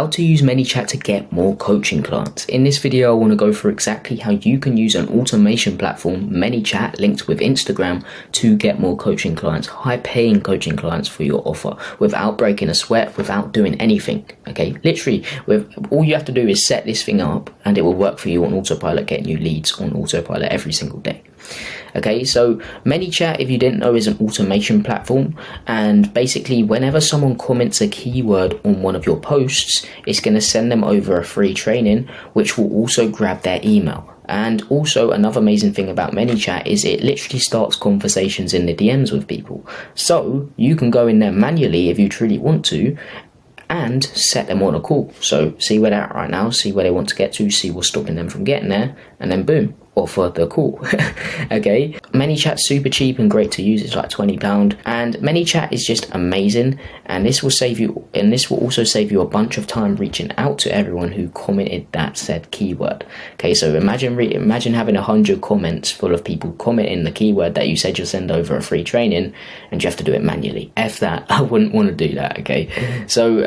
How to use ManyChat to get more coaching clients. In this video, I want to go through exactly how you can use an automation platform, ManyChat, linked with Instagram, to get more coaching clients, high-paying coaching clients for your offer, without breaking a sweat, without doing anything. Okay, literally, all you have to do is set this thing up, and it will work for you on autopilot, getting you leads on autopilot every single day. Okay, so ManyChat, if you didn't know, is an automation platform, and basically whenever someone comments a keyword on one of your posts, it's going to send them over a free training, which will also grab their email. And also another amazing thing about ManyChat is it literally starts conversations in the DMs with people. So you can go in there manually if you truly want to, and set them on a call. So see where they're at right now, see where they want to get to, see what's stopping them from getting there, and then boom, offer the call. Okay, ManyChat's super cheap and great to use. It's like £20, and ManyChat is just amazing, and this will save you, and this will also save you a bunch of time reaching out to everyone who commented that said keyword. Okay, so imagine having 100 comments full of people commenting the keyword that you said you'll send over a free training, and you have to do it manually. F that. I wouldn't want to do that. Okay, so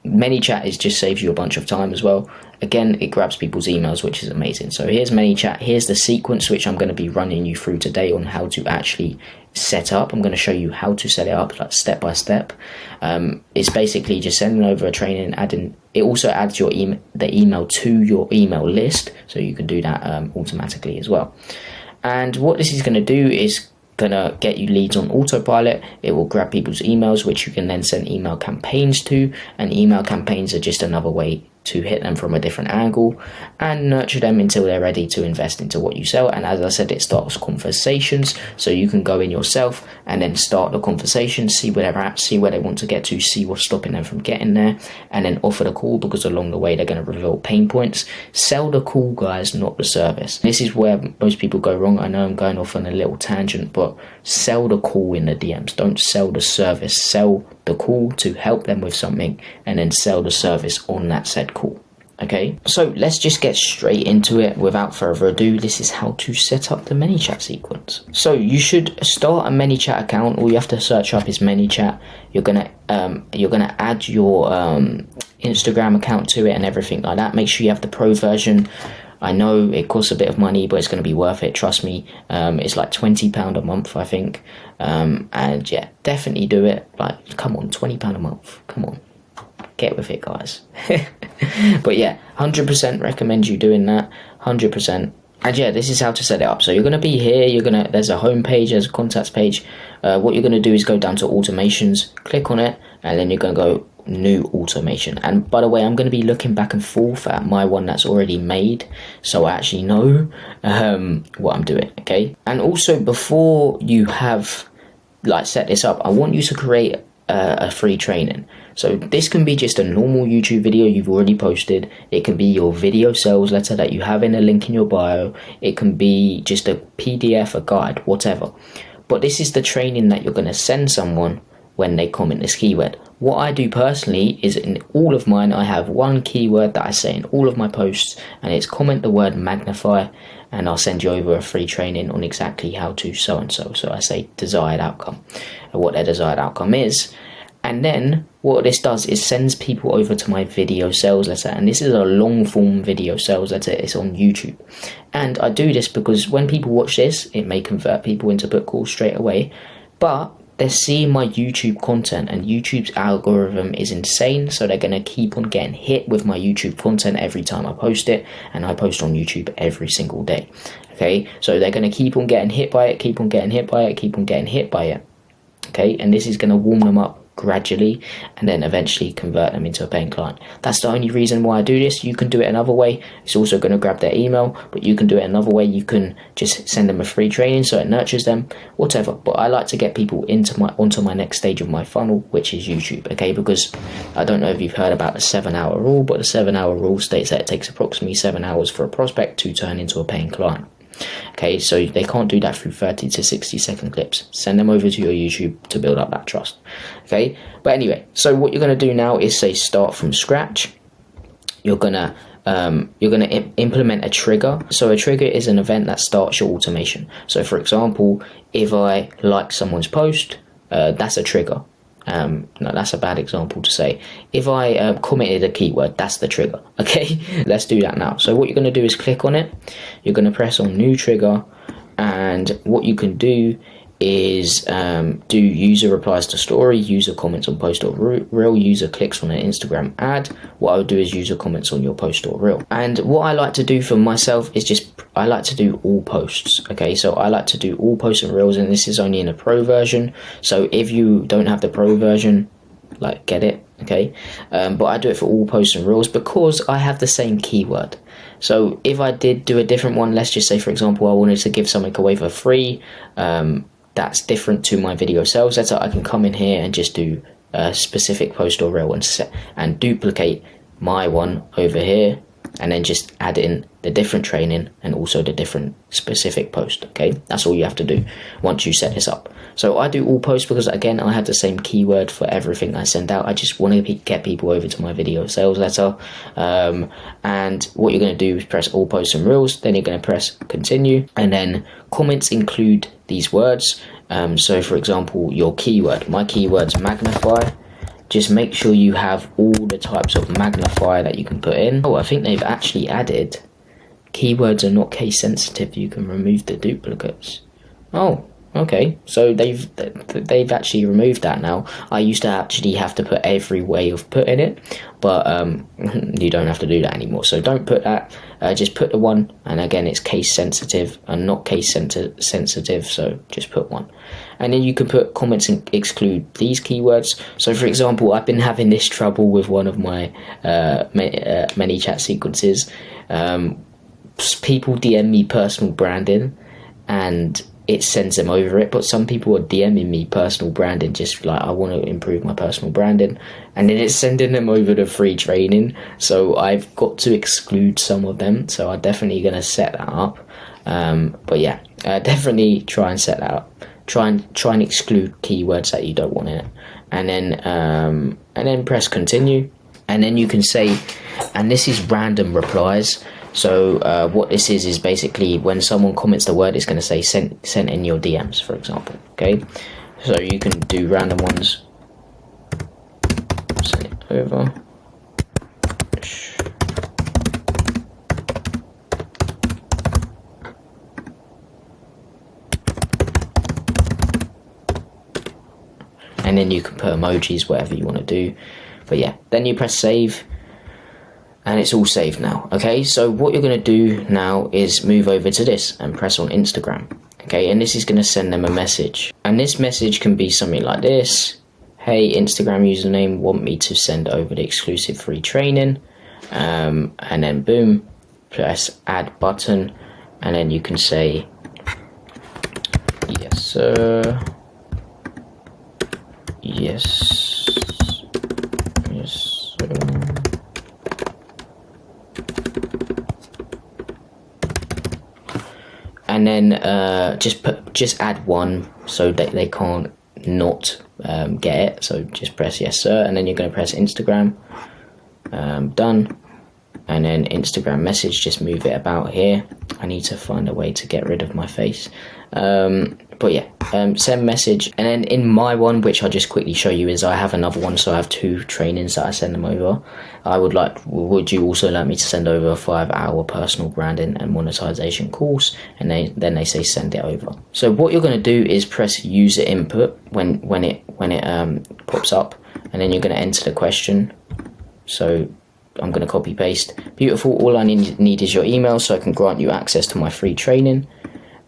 ManyChat just saves you a bunch of time as well. Again, it grabs people's emails, which is amazing. So here's ManyChat. Here's the sequence which I'm going to be running you through today on how to actually set up. I'm going to show you how to set it up, like step by step. It's basically just sending over a training, adding. It also adds your the email to your email list, so you can do that automatically as well. And what this is going to do is gonna get you leads on autopilot. It will grab people's emails, which you can then send email campaigns to, and email campaigns are just another way to hit them from a different angle and nurture them until they're ready to invest into what you sell. And as I said, it starts conversations, so you can go in yourself and then start the conversation, see where they're at, see where they want to get to, see what's stopping them from getting there, and then offer the call, because along the way they're going to reveal pain points. Sell the call, guys, not the service. This is where most people go wrong. I know I'm going off on a little tangent, but sell the call in the DMs. Don't sell the service. Sell the call to help them with something, and then sell the service on that said call. Okay, so let's just get straight into it. Without further ado, this is how to set up the ManyChat sequence. So you should start a ManyChat account. All you have to search up is ManyChat. You're gonna add your Instagram account to it and everything like that. Make sure you have the pro version. I know it costs a bit of money, but it's going to be worth it, trust me. It's like £20 a month, I think. And yeah, definitely do it. Like, come on, £20 a month. Come on, get with it, guys. But yeah, 100% recommend you doing that, 100%. And yeah, this is how to set it up. So you're going to be here, there's a home page, there's a contacts page. What you're going to do is go down to automations, click on it, and then you're going to go new automation. And by the way, I'm going to be looking back and forth at my one that's already made, so I actually know what I'm doing. Okay, and also before you have set this up, I want you to create a free training. So this can be just a normal YouTube video you've already posted. It can be your video sales letter that you have in a link in your bio. It can be just a PDF, a guide, whatever. But this is the training that you're going to send someone when they comment this keyword. What I do personally is, in all of mine, I have one keyword that I say in all of my posts, and it's comment the word magnify, and I'll send you over a free training on exactly how to so and so. So I say desired outcome, and what their desired outcome is. And then what this does is sends people over to my video sales letter, and this is a long form video sales letter. It's on YouTube, and I do this because when people watch this, it may convert people into book calls straight away, but they're seeing my YouTube content, and YouTube's algorithm is insane, so they're going to keep on getting hit with my YouTube content every time I post it, and I post on YouTube every single day. Okay, so they're going to keep on getting hit by it, keep on getting hit by it, keep on getting hit by it. Okay, and this is going to warm them up gradually, and then eventually convert them into a paying client. That's the only reason why I do this. You can do it another way. It's also going to grab their email, but you can do it another way. You can just send them a free training so it nurtures them, whatever. But I like to get people onto my next stage of my funnel, which is YouTube. Okay, because I don't know if you've heard about the 7-hour rule, but the 7-hour rule states that it takes approximately 7 hours for a prospect to turn into a paying client. Okay, so they can't do that through 30 to 60 second clips. Send them over to your YouTube to build up that trust. Okay, but anyway, so what you're going to do now is say start from scratch. You're gonna implement a trigger. So a trigger is an event that starts your automation. So for example, if I like someone's post, that's a trigger. No, that's a bad example to say. If I commented a keyword, that's the trigger. Okay, let's do that now. So what you're going to do is click on it. You're going to press on new trigger, and what you can do is do user replies to story, user comments on post or reel, user clicks on an Instagram ad. What I would do is user comments on your post or reel. And what I like to do for myself is I like to do all posts. Okay, so I like to do all posts and reels, and this is only in a pro version. So if you don't have the pro version, like, get it. Okay, but I do it for all posts and reels because I have the same keyword. So if I did do a different one, let's just say, for example, I wanted to give something away for free, that's different to my video sales letter, I can come in here and just do a specific post or reel and duplicate my one over here, and then just add in the different training and also the different specific post. Okay, that's all you have to do once you set this up. So I do all posts because, again, I have the same keyword for everything I send out. I just want to get people over to my video sales letter. And what you're going to do is press all posts and reels, then you're going to press continue, and then comments include these words. So for example, your keyword, my keyword's magnify. Just make sure you have all the types of magnify that you can put in. Oh, I think they've actually added keywords are not case sensitive. You can remove the duplicates. Oh, okay. So they've actually removed that now. I used to actually have to put every way of putting it, but you don't have to do that anymore. So don't put that. Just put the one, and again, it's case sensitive and not case sensitive. So just put one. And then you can put comments and exclude these keywords. So for example, I've been having this trouble with one of my ManyChat sequences. People DM me personal branding and it sends them over it, but some people are DMing me personal branding, just like, I want to improve my personal branding, and then it's sending them over the free training. So I've got to exclude some of them, so I'm definitely going to set that up. But yeah, definitely try and set that up. Try and exclude keywords that you don't want in it, and then press continue, and then you can say, and this is random replies. So what this is basically when someone comments the word, it's going to say sent in your DMs, for example. Okay, so you can do random ones. Send it over. And then you can put emojis, whatever you want to do. But yeah, then you press save, and it's all saved now. Okay, so what you're going to do now is move over to this and press on Instagram. Okay, and this is going to send them a message, and this message can be something like this: hey, Instagram username, want me to send over the exclusive free training, and then boom, press add button, and then you can say yes sir, yes sir. And then just add one so that they can't not get it. So just press yes sir, and then you're going to press Instagram, done, and then Instagram message, just move it about here. I need to find a way to get rid of my face. But yeah, send message, and then in my one, which I'll just quickly show you, is I have another one, so I have 2 trainings that I send them over. Would you also like me to send over a 5-hour personal branding and monetization course? And then they say send it over. So what you're going to do is press user input when it pops up, and then you're going to enter the question. So I'm going to copy paste. Beautiful. All I need is your email so I can grant you access to my free training.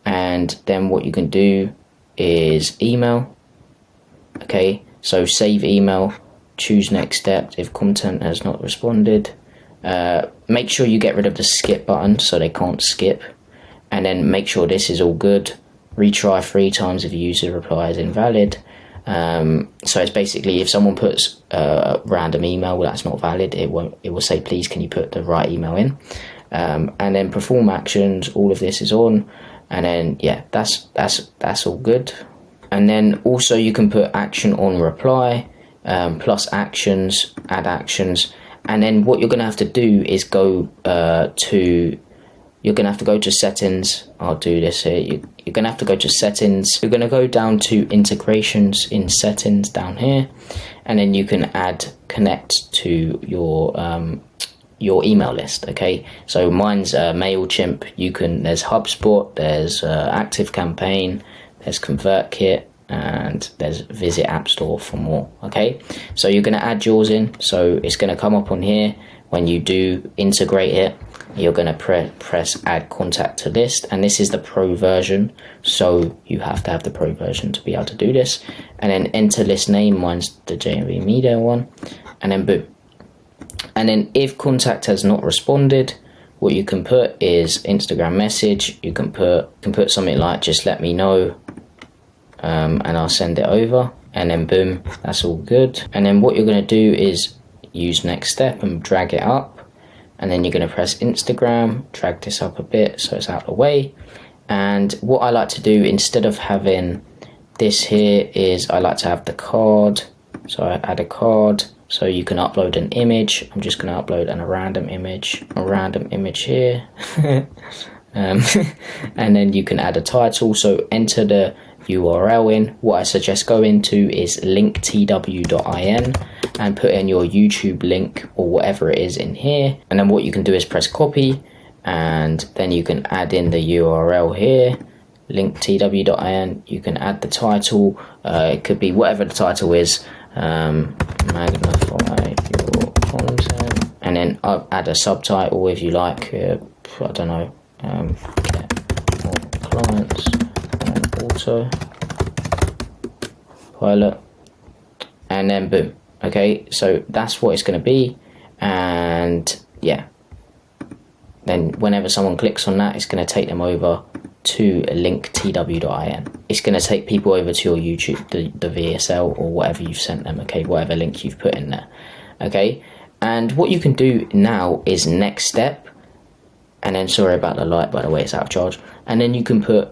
And then what you can do is email. Okay, so save email, choose next step if content has not responded. Make sure you get rid of the skip button so they can't skip, and then make sure this is all good. Retry 3 times if user reply is invalid. So it's basically, if someone puts a random email that's not valid, it will say, please can you put the right email in, and then perform actions. All of this is on, and then yeah, that's all good. And then also you can put action on reply, plus actions, add actions, and then what you're going to have to do is go to you're going to have to go to settings. I'll do this here. You're going to have to go to settings. You're going to go down to integrations in settings down here, and then you can add connect to your email list. Okay, so mine's MailChimp. There's HubSpot, there's ActiveCampaign, there's ConvertKit, and there's Visit App Store for more. Okay, so you're going to add yours in. So it's going to come up on here when you do integrate it. You're going to press add contact to list, and this is the pro version, so you have to have the pro version to be able to do this. And then enter list name. Mine's the JMV Media one, and then boom. And then if contact has not responded, what you can put is Instagram message. You can put something like just let me know, and I'll send it over, and then boom, that's all good. And then what you're going to do is use next step and drag it up, and then you're going to press Instagram, drag this up a bit so it's out of the way. And what I like to do instead of having this here is I like to have the card. So I add a card, so you can upload an image. I'm just going to upload a random image here. And then you can add a title, so enter the URL in. What I suggest going to is linktw.in and put in your YouTube link or whatever it is in here. And then what you can do is press copy, and then you can add in the URL here, linktw.in. You can add the title. It could be whatever the title is. Magnify your content, and then I'll add a subtitle if you like. I don't know. Get more clients on Autopilot, and then boom. Okay, so that's what it's going to be, and yeah, then whenever someone clicks on that, it's going to take them over to linktw.in. It's going to take people over to your YouTube, the VSL or whatever you've sent them. Okay, whatever link you've put in there. Okay, and what you can do now is next step, and then sorry about the light, by the way, it's out of charge. And then you can put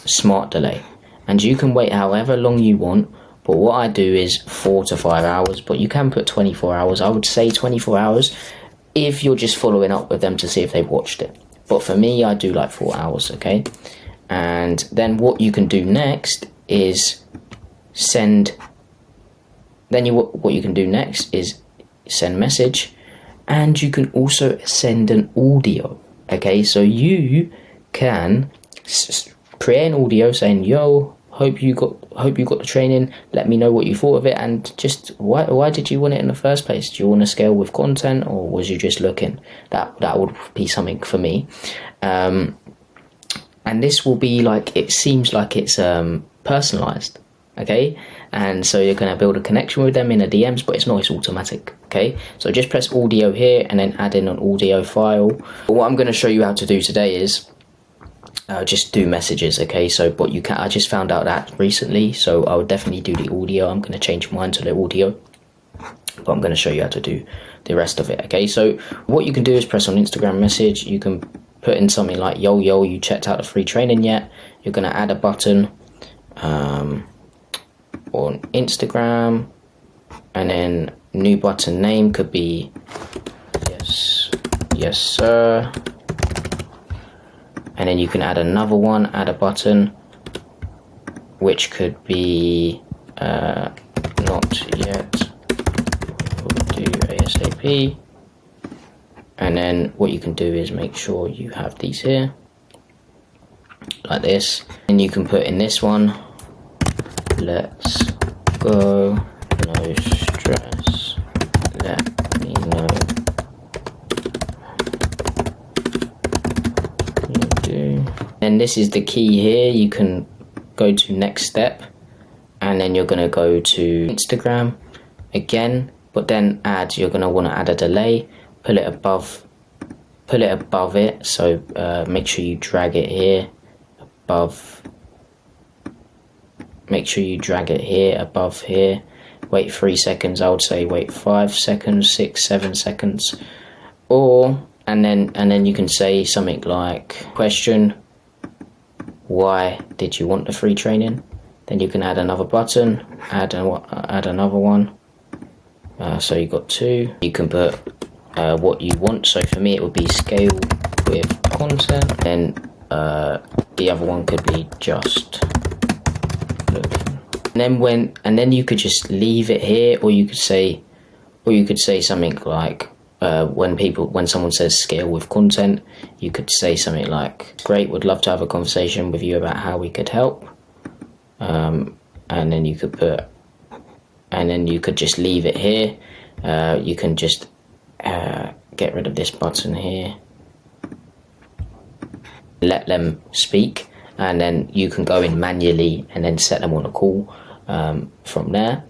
smart delay, and you can wait however long you want. But what I do is 4 to 5 hours, but you can put 24 hours. I would say 24 hours if you're just following up with them to see if they've watched it. But for me, I do like 4 hours, okay? And then what you can do next is what you can do next is send message, and you can also send an audio, okay? So you can create an audio saying, yo, hope you got the training, let me know what you thought of it, and just why did you want it in the first place? Do you want to scale with content, or was you just looking? That would be something for me. And this will be like, it seems like it's personalized, okay? And so you're going to build a connection with them in the DMs, but it's not, it's automatic, okay? So just press audio here and then add in an audio file. But what I'm going to show you how to do today is just do messages, okay? So but you can, I just found out that recently, so I would definitely do the audio. I'm going to change mine to the audio, but I'm going to show you how to do the rest of it, okay? So what you can do is press on Instagram message. You can put in something like, yo, you checked out the free training yet? You're going to add a button on Instagram, and then new button name could be yes sir. And then you can add another one, add a button, which could be not yet, we'll do ASAP. And then what you can do is make sure you have these here, like this. And you can put in this one, let's go, no stress, let me know. And this is the key here. You can go to next step, and then you're going to go to Instagram again, but then you're going to want to add a delay, put it above it. So make sure you drag it here above, make sure you drag it here above here. Wait 3 seconds. I would say wait 5 seconds, 6, 7 seconds, and then you can say something like, question, why did you want the free training? Then you can add another button, add another one. So you got 2. You can put what you want. So for me, it would be scale with content. Then the other one could be just looking. And then you could just leave it here, or you could say something like when someone says scale with content, you could say something like, great, would love to have a conversation with you about how we could help. And then you could just leave it here. You can just get rid of this button here, let them speak, and then you can go in manually and then set them on a call from there.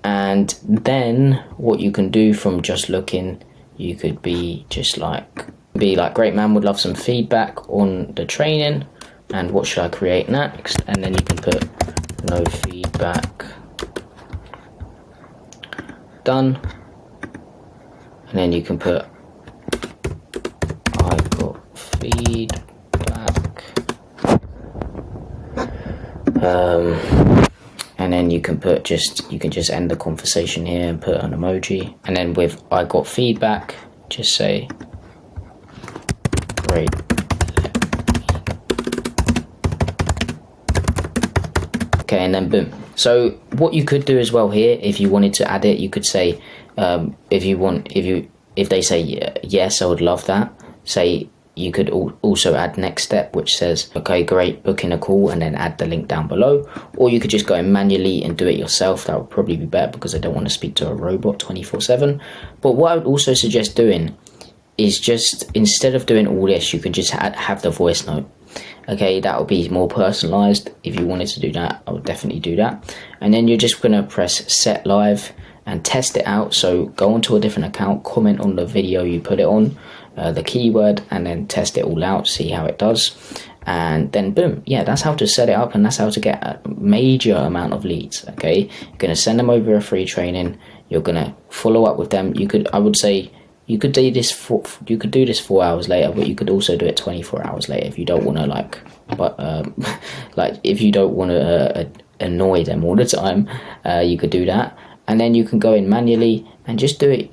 And then what you can do from just looking, you could be like, great man, would love some feedback on the training, and what should I create next? And then you can put no feedback, done. And then you can put I got feedback, and then you can just end the conversation here and put an emoji. And then with I got feedback, just say, great. Okay, and then boom. So what you could do as well here, if you wanted to add it, you could say, if they say yes, I would love that, say you could also add next step, which says, okay, great, booking a call, and then add the link down below. Or you could just go in manually and do it yourself. That would probably be better, because I don't want to speak to a robot 24/7. But what I would also suggest doing is, just instead of doing all this, you can just have the voice note. Okay, that would be more personalized. If you wanted to do that, I would definitely do that. And then you're just going to press set live and test it out. So go onto a different account, comment on the video you put it on, the keyword, and then test it all out, see how it does. And then boom, yeah, that's how to set it up, and that's how to get a major amount of leads. Okay, you're going to send them over a free training, you're going to follow up with them. I would say you could do this 4 hours later, but you could also do it 24 hours later if you don't want to if you don't want to annoy them all the time. You could do that, and then you can go in manually and just do it,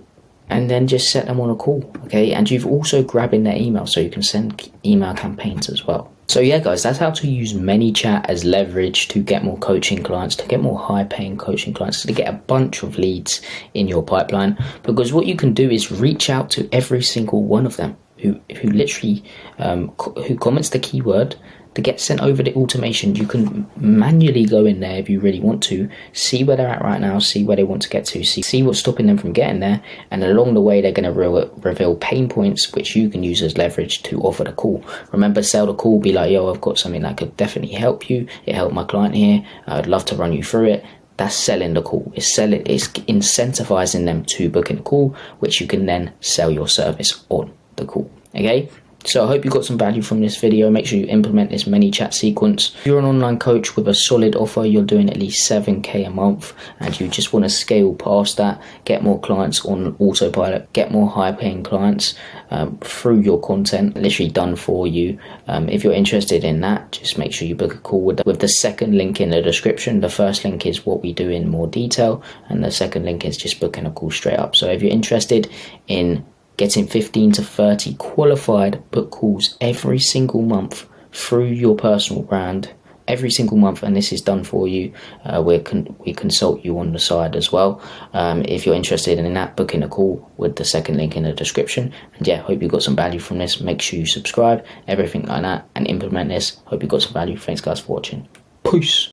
and then just set them on a call. Okay, and you've also grabbing their email, so you can send email campaigns as well. So yeah guys, that's how to use ManyChat as leverage to get more coaching clients, to get more high paying coaching clients, to get a bunch of leads in your pipeline. Because what you can do is reach out to every single one of them who literally who comments the keyword, to get sent over the automation. You can manually go in there if you really want to, see where they're at right now, see where they want to get to, see what's stopping them from getting there, and along the way they're going to reveal pain points which you can use as leverage to offer the call. Remember, sell the call, be like, yo, I've got something that could definitely help you, it helped my client here, I'd love to run you through it. That's selling the call. It's incentivizing them to book in a call, which you can then sell your service on the call. Okay, so I hope you got some value from this video. Make sure you implement this ManyChat sequence. If you're an online coach with a solid offer, you're doing at least 7k a month, and you just want to scale past that, get more clients on autopilot, get more high paying clients through your content, literally done for you. If you're interested in that, just make sure you book a call with the second link in the description. The first link is what we do in more detail, and the second link is just booking a call straight up. So if you're interested in getting 15 to 30 qualified book calls every single month through your personal brand, every single month, and this is done for you, we consult you on the side as well. If you're interested in that, booking a call with the second link in the description. And yeah, hope you got some value from this. Make sure you subscribe, everything like that, and implement this. Hope you got some value. Thanks guys for watching. Peace.